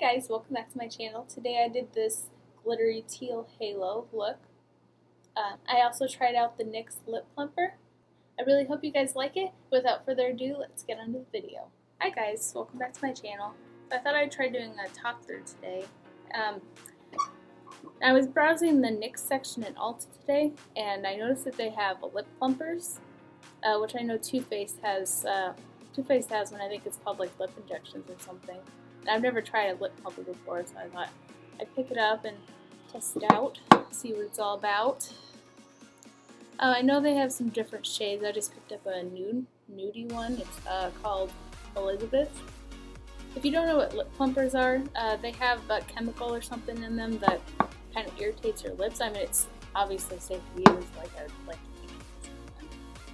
guys, welcome back to my channel. Today I did this glittery teal halo look. I also tried out the NYX lip plumper. I really hope you guys like it. Without further ado, let's get on to the video. Hi guys, welcome back to my channel. I thought I'd try doing a talk through today. I was browsing the NYX section at Ulta today, and I noticed that they have lip plumpers, which I know Too Faced has. Too Faced has one. I think it's called like lip injections or something. I've never tried a lip plumper before, so I thought I'd pick it up and test it out, see what it's all about. I know they have some different shades. I just picked up a nudie one. It's called Elizabeth. If you don't know what lip plumpers are, they have a chemical or something in them that kind of irritates your lips. I mean, it's obviously safe to use,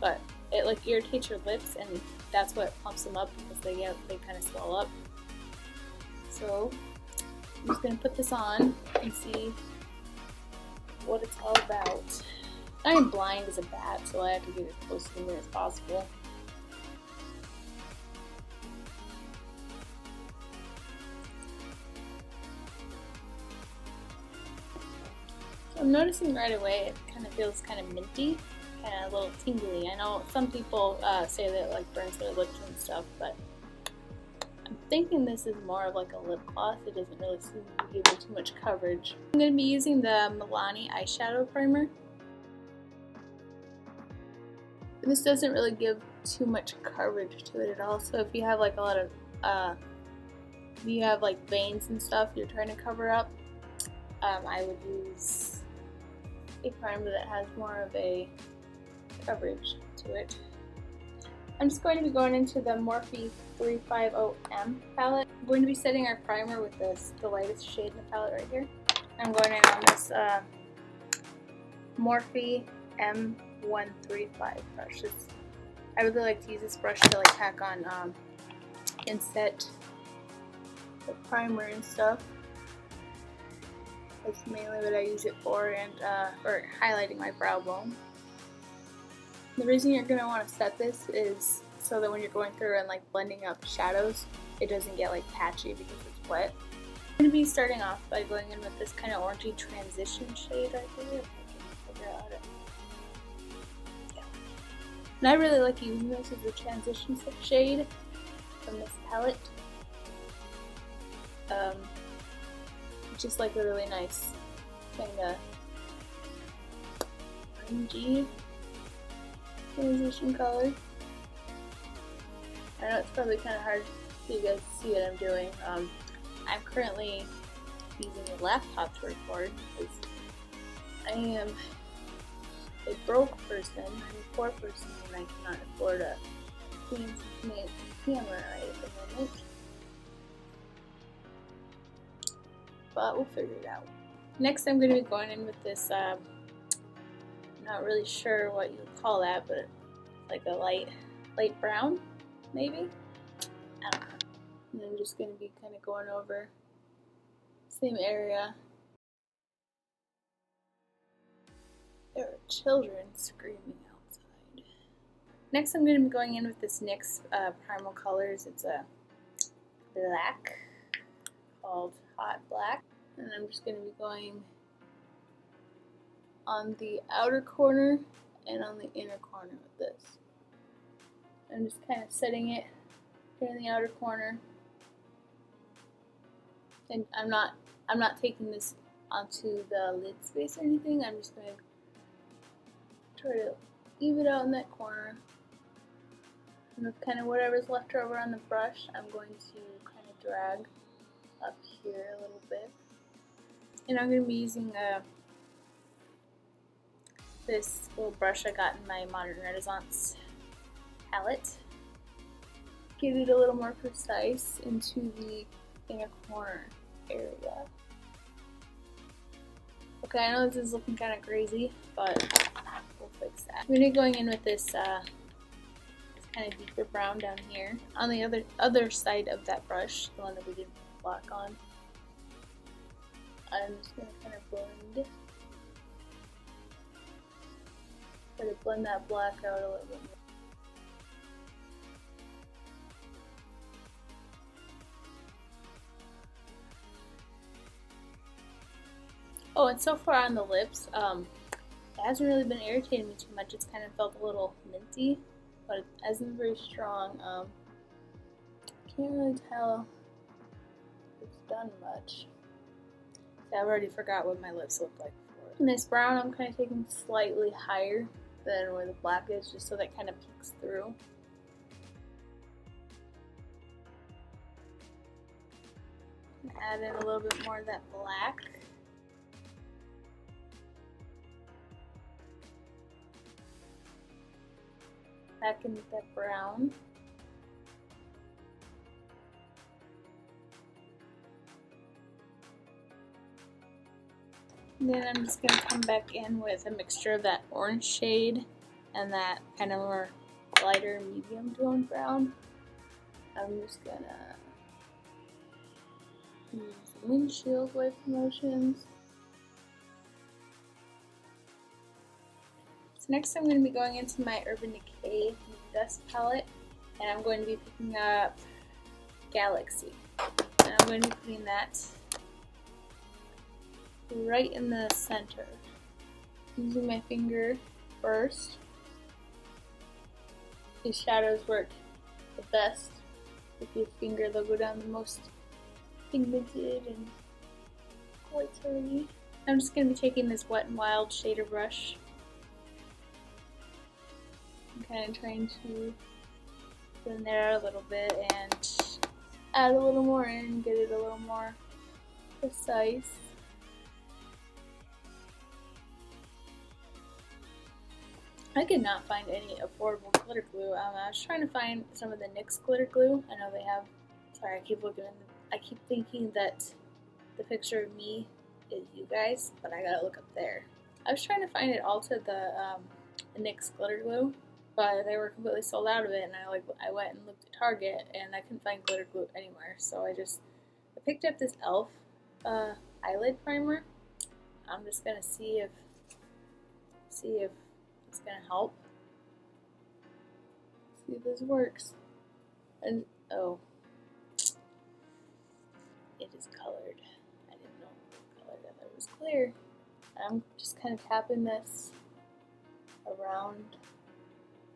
but it like irritates your lips, and that's what plumps them up because they kind of swell up. So I'm just going to put this on and see what it's all about. I am blind as a bat, so I have to get as close to the mirror as possible. So I'm noticing right away it kind of feels kind of minty, kind of a little tingly. I know some people say that it like burns their lips and stuff, but I'm thinking this is more of like a lip gloss. It doesn't really seem to give me too much coverage. I'm going to be using the Milani eyeshadow primer. This doesn't really give too much coverage to it at all. So if you have like a lot of, if you have like veins and stuff you're trying to cover up, I would use a primer that has more of a coverage to it. I'm just going to be going into the Morphe 350M palette. I'm going to be setting our primer with the lightest shade in the palette right here. I'm going in on this Morphe M135 brush. I really like to use this brush to like pack on and set the primer and stuff. That's mainly what I use it for, and for highlighting my brow bone. The reason you're going to want to set this is so that when you're going through and like blending up shadows, it doesn't get like patchy because it's wet. I'm going to be starting off by going in with this kind of orangey transition shade right here. If I can figure out it. Yeah. And I really like using this as a transition shade from this palette. Just like a really nice kind of orangey transition color. I know it's probably kind of hard for you guys to see what I'm doing. I'm currently using a laptop to record because I am a broke person. I'm a poor person, and I cannot afford a fancy camera right at the moment. But we'll figure it out. Next, I'm going to be going in with this. I'm not really sure what you would call that, but like a light brown, maybe? I don't know. And I'm just going to be kind of going over the same area. There are children screaming outside. Next, I'm going to be going in with this NYX Primal Colors. It's a black called Hot Black. And I'm just going to be going on the outer corner and on the inner corner with this. I'm just kind of setting it here in the outer corner, and I'm not taking this onto the lid space or anything. I'm just going to try to leave it out in that corner, and with kind of whatever's left over on the brush, I'm going to kind of drag up here a little bit, and I'm going to be using this little brush I got in my Modern Renaissance palette. Get it a little more precise into the inner corner area. Okay, I know this is looking kind of crazy, but we'll fix that. I'm going to be going in with this kind of deeper brown down here. On the other side of that brush, the one that we did black on, I'm just going to kind of blend. Try to blend that black out a little bit more. Oh, and so far on the lips, it hasn't really been irritating me too much. It's kind of felt a little minty, but it hasn't very strong. Can't really tell if it's done much. See, I've already forgot what my lips look like before. And this brown, I'm kind of taking slightly higher than where the black is, just so that kind of peeks through. Add in a little bit more of that black. Back in with that brown. And then I'm just going to come back in with a mixture of that orange shade and that kind of more lighter medium tone brown. I'm just going to use windshield wipe motions. So next I'm going to be going into my Urban Decay Dust palette, and I'm going to be picking up Galaxy. And I'm going to be putting that right in the center. Using my finger first. These shadows work the best with your finger. They'll go down the most pigmented and glittery. I'm just going to be taking this Wet n Wild shader brush. I'm kind of trying to thin there out a little bit and add a little more in, get it a little more precise. I could not find any affordable glitter glue. I was trying to find some of the NYX glitter glue. I know they have. Sorry, I keep looking at them. I keep thinking that the picture of me is you guys, but I gotta look up there. I was trying to find it all to the NYX glitter glue, but they were completely sold out of it. And I went and looked at Target, and I couldn't find glitter glue anywhere. So I picked up this e.l.f. Eyelid primer. I'm just gonna see if it's gonna help. See if this works. And oh, it is colored. I didn't know it was colored. I thought it was clear. I'm just kind of tapping this around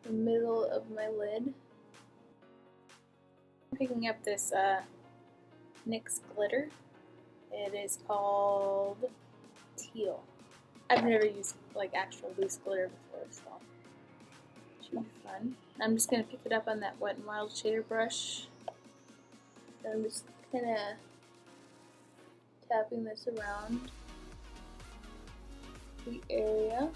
the middle of my lid. I'm picking up this NYX glitter. It is called Teal. I've never used like actual loose glitter before, so it should be fun. I'm just gonna pick it up on that Wet n Wild shader brush. And I'm just kind of tapping this around the area.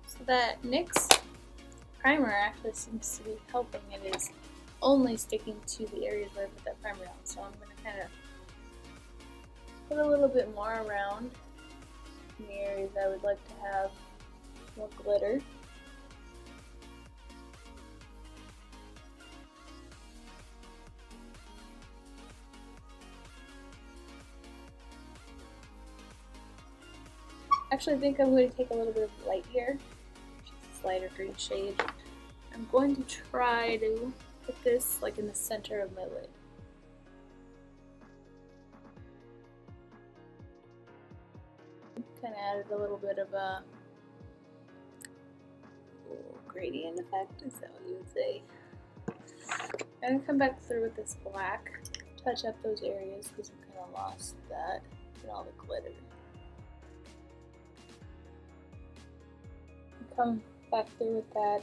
So that NYX primer actually seems to be helping. It is only sticking to the areas where I put that primer on. So I'm going to kind of put a little bit more around in the areas I would like to have more glitter. Actually, I think I'm going to take a little bit of light here, which is this lighter green shade. I'm going to try to put this like in the center of my lid. Kind of added a little bit of a gradient effect, is that what you would say? I'm going to come back through with this black, touch up those areas because we kind of lost that and all the glitter. Come back through with that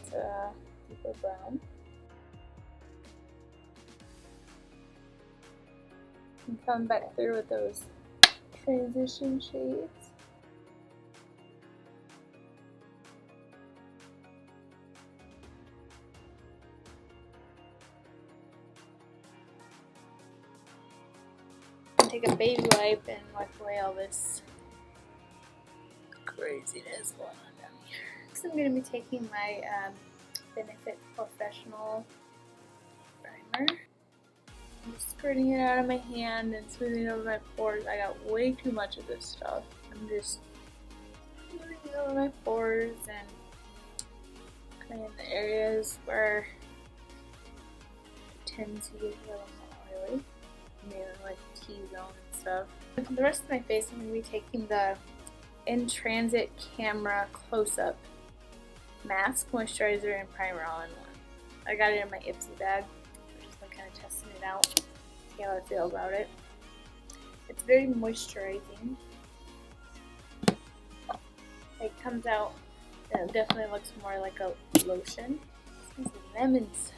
deeper brown. And come back through with those transition shades. Take a baby wipe and wipe away all this craziness going on down here. Next, I'm going to be taking my Benefit Professional primer. I'm just squirting it out of my hand and smoothing it over my pores. I got way too much of this stuff. I'm just smoothing it over my pores and kind of in the areas where the tend to get a little more oily, mainly like T-zone and stuff. And for the rest of my face, I'm going to be taking the In Transit Camera Close-Up Mask, Moisturizer, and Primer all in one. I got it in my Ipsy bag. I've just been kind of testing it out, see how I feel about it. It's very moisturizing. It comes out, and it definitely looks more like a lotion. It smells like lemons.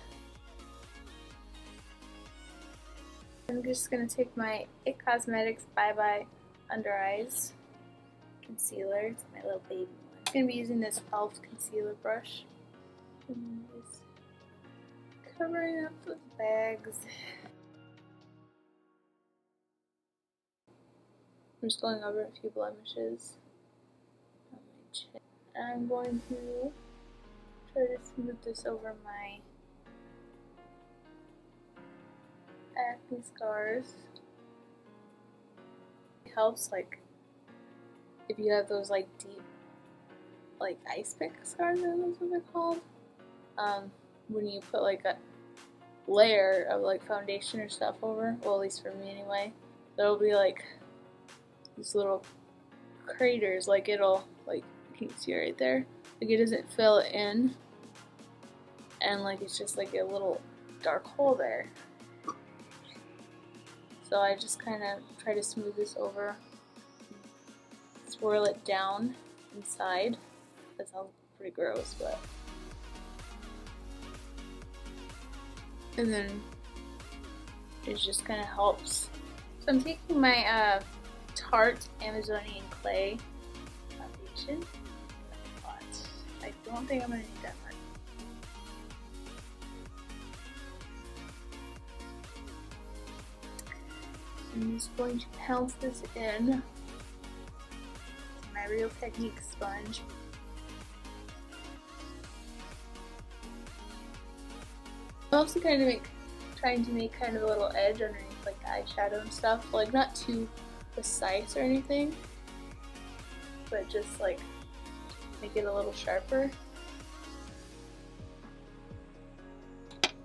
I'm just going to take my IT Cosmetics Bye Bye Under Eyes Concealer. It's my little baby one. I'm going to be using this e.l.f. concealer brush. And just covering up those bags. I'm just going over a few blemishes on my chin. I'm going to try to smooth this over my acne scars. It helps, like, if you have those like deep, like ice pick scars, I don't know what they're called. When you put like a layer of like foundation or stuff over, well, at least for me anyway, there'll be like these little craters, like it'll, like, you can see right there, like it doesn't fill it in, and like it's just like a little dark hole there. So I just kind of try to smooth this over, swirl it down inside. That sounds pretty gross, but. And then it just kind of helps. So I'm taking my Tarte Amazonian Clay foundation. But I don't think I'm going to need that much. I'm just going to pounce this in with my Real Technique sponge. I'm also kind of trying to make kind of a little edge underneath like the eyeshadow and stuff. Like not too precise or anything, but just like make it a little sharper.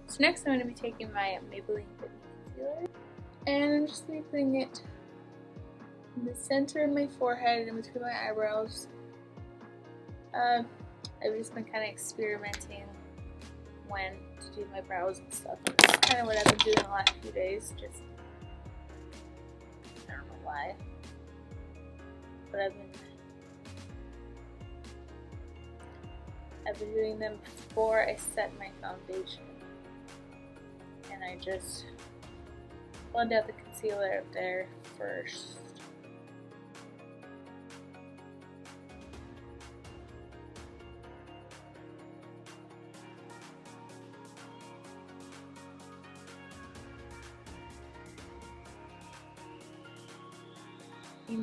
So next I'm going to be taking my Maybelline Fit Me Concealer, and I'm just going to be putting it in the center of my forehead and between my eyebrows. I've just been kind of experimenting when to do my brows and stuff. And that's kind of what I've been doing the last few days. Just, I don't know why, but I've been doing them before I set my foundation, and I just blend out the concealer up there first.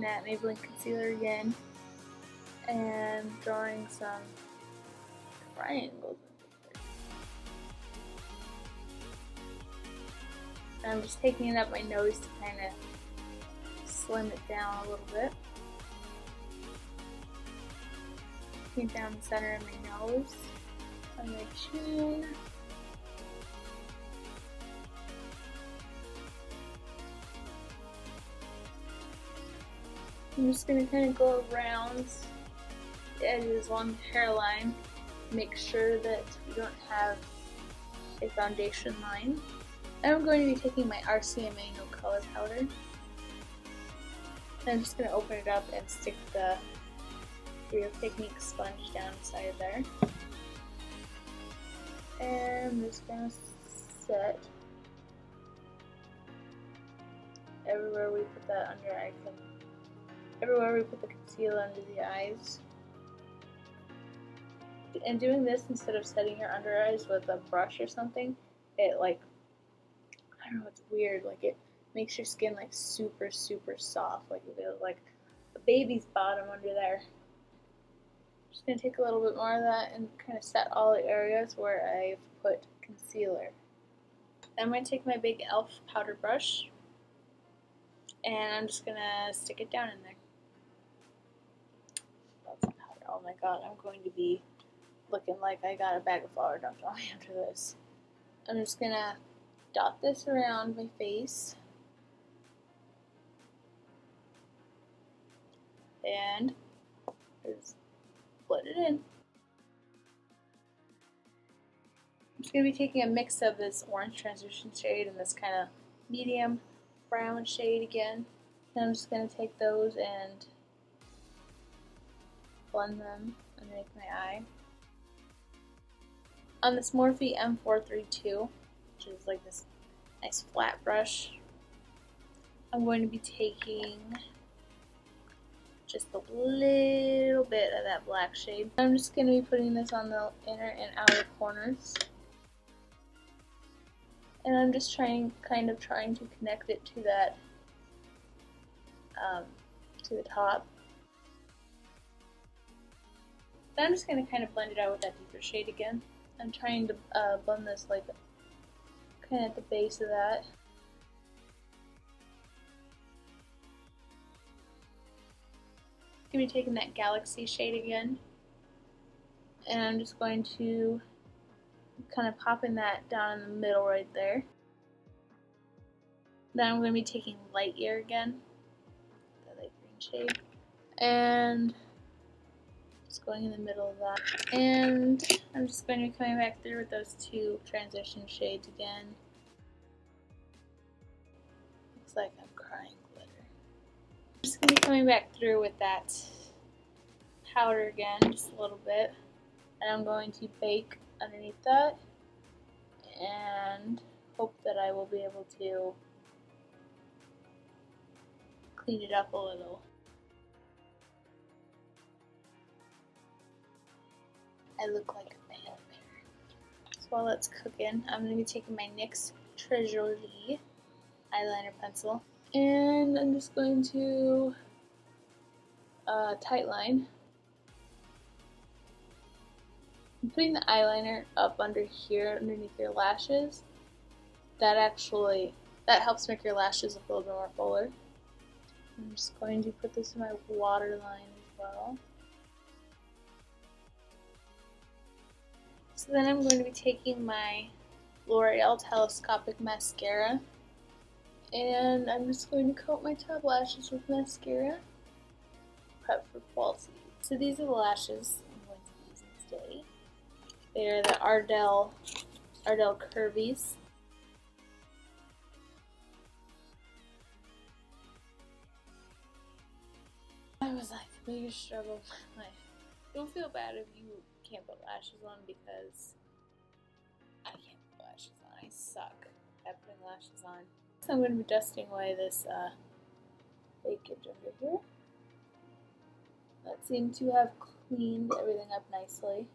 That Maybelline concealer again, and drawing some triangles. And I'm just taking it up my nose to kind of slim it down a little bit. Taking down the center of my nose, on my chin. I'm just going to kind of go around the edges along the hairline, make sure that we don't have a foundation line. And I'm going to be taking my RCMA No Color Powder. And I'm just going to open it up and stick the Real Technique sponge down inside of there. And I'm just going to set everywhere we put that under eye cream. Everywhere we put the concealer under the eyes. And doing this instead of setting your under eyes with a brush or something, it like, I don't know, it's weird, like it makes your skin like super, super soft, like it feels like a baby's bottom under there. I'm just going to take a little bit more of that and kind of set all the areas where I've put concealer. Then I'm going to take my big e.l.f. powder brush, and I'm just going to stick it down in there. Oh my god, I'm going to be looking like I got a bag of flour dumped on me after this. I'm just gonna dot this around my face. And just blend it in. I'm just going to be taking a mix of this orange transition shade and this kind of medium brown shade again. And I'm just going to take those and blend them underneath my eye. On this Morphe M432, which is like this nice flat brush, I'm going to be taking just a little bit of that black shade. I'm just going to be putting this on the inner and outer corners. And I'm just kind of trying to connect it to that, to the top. Then I'm just going to kind of blend it out with that deeper shade again. I'm trying to blend this like kind of at the base of that. I'm going to be taking that Galaxy shade again, and I'm just going to kind of popping that down in the middle right there. Then I'm going to be taking Light Year again, the light green shade, and just going in the middle of that. And I'm just going to be coming back through with those two transition shades again. Looks like I'm crying glitter. I'm just going to be coming back through with that powder again, just a little bit. And I'm going to bake underneath that and hope that I will be able to clean it up a little. I look like a vampire. So while that's cooking, I'm going to be taking my NYX Treasury eyeliner pencil, and I'm just going to tight line. I'm putting the eyeliner up under here, underneath your lashes. That helps make your lashes look a little bit more fuller. I'm just going to put this in my waterline as well. So then I'm going to be taking my L'Oreal Telescopic Mascara, and I'm just going to coat my top lashes with mascara, prep for fall season. So these are the lashes I'm going to be using today. They're the Ardell Curvies. That was like the biggest struggle of my life. Don't feel bad if you can't put lashes on, because I can't put lashes on. I suck at putting lashes on. So I'm going to be dusting away this bakage under here. That seemed to have cleaned everything up nicely.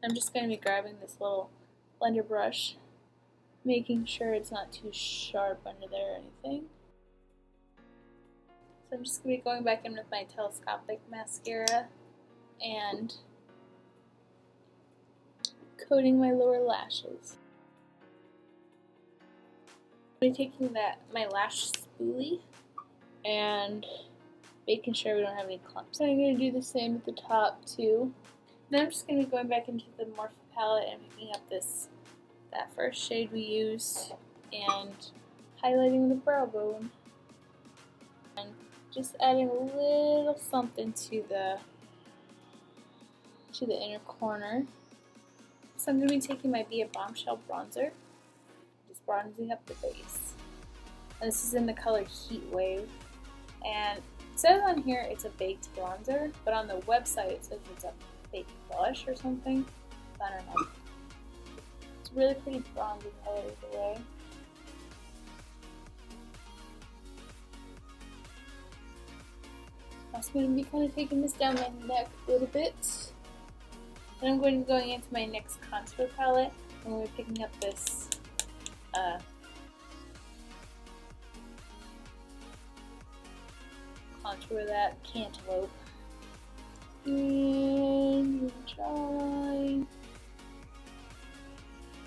I'm just going to be grabbing this little blender brush, making sure it's not too sharp under there or anything. So I'm just going to be going back in with my telescopic mascara and coating my lower lashes. I'm going to be taking my lash spoolie and making sure we don't have any clumps. So I'm going to do the same at the top too. Then I'm just going to be going back into the Morphe palette and picking up that first shade we used and highlighting the brow bone. And just adding a little something to the inner corner. So I'm going to be taking my Be a Bombshell bronzer, just bronzing up the base. And this is in the color Heat Wave. And it says on here it's a baked bronzer, but on the website it says it's a fake blush or something. I don't know. It's a really pretty bronzy color either way. I'm also going to be kind of taking this down my neck a little bit. Then I'm going to be going into my NYX contour palette, and we're picking up this contour that cantaloupe. And try.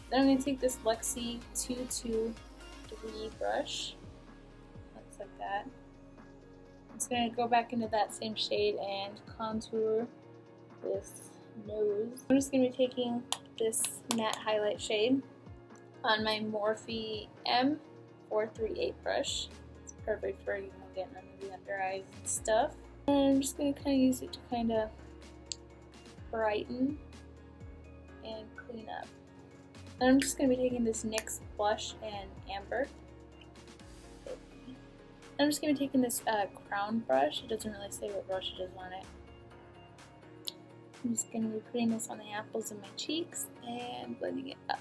Then I'm going to take this Lexi 223 brush. Looks like that. I'm just going to go back into that same shade and contour this nose. I'm just going to be taking this matte highlight shade on my Morphe M438 brush. It's perfect for, you know, getting under the under eyes and stuff. And I'm just going to kind of use it to kind of brighten and clean up. And I'm just going to be taking this NYX blush and amber. I'm just going to be taking this crown brush. It doesn't really say what brush it is on it. I'm just going to be putting this on the apples of my cheeks and blending it up.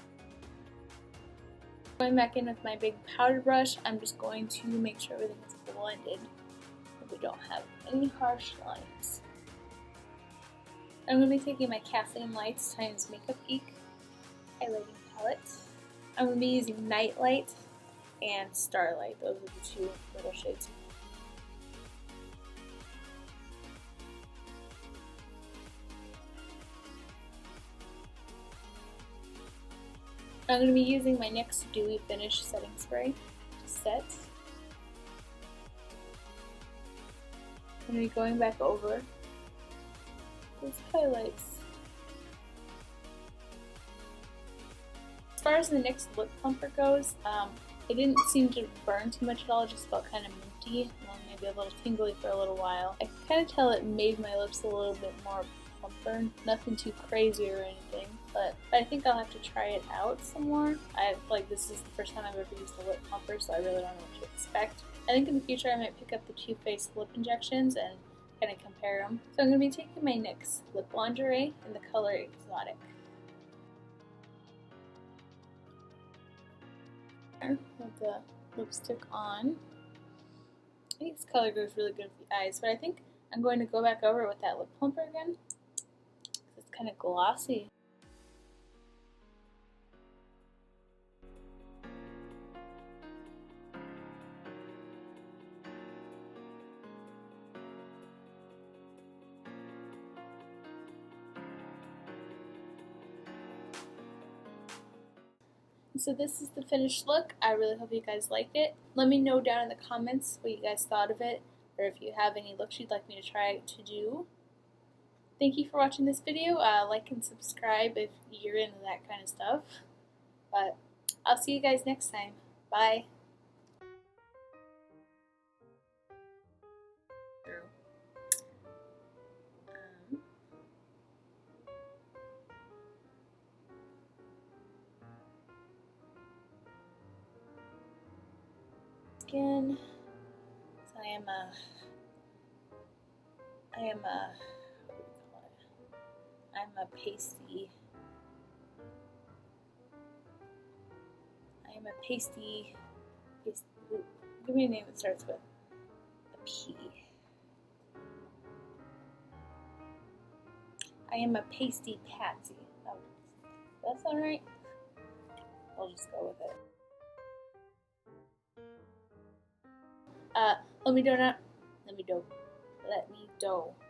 Going back in with my big powder brush, I'm just going to make sure everything is blended so we don't have any harsh lines. I'm going to be taking my Kathleen Lights times Makeup Ink highlighting palette. I'm going to be using Nightlight and Starlight. Those are the two little shades. I'm going to be using my NYX Dewy Finish setting spray to set. I'm going to be going back over those highlights. As far as the NYX lip plumper goes, it didn't seem to burn too much at all. It just felt kind of minty and maybe a little tingly for a little while. I could kind of tell it made my lips a little bit more plumper. Nothing too crazy or anything, but I think I'll have to try it out some more. I feel like this is the first time I've ever used a lip plumper, so I really don't know what to expect. I think in the future I might pick up the Too Faced lip injections and kind of compare them. So I'm going to be taking my NYX Lip Lingerie in the color Exotic. With the lipstick on. I think this color goes really good with the eyes, but I think I'm going to go back over it with that lip plumper again. It's kind of glossy. So this is the finished look. I really hope you guys liked it. Let me know down in the comments what you guys thought of it, or if you have any looks you'd like me to try to do. Thank you for watching this video. Like and subscribe if you're into that kind of stuff. But I'll see you guys next time. Bye. Skin. So I am a what do we call it? I'm a pasty. Give me a name that starts with a P. I am a pasty patsy. Oh, does that sound right? I'll just go with it. Let me do.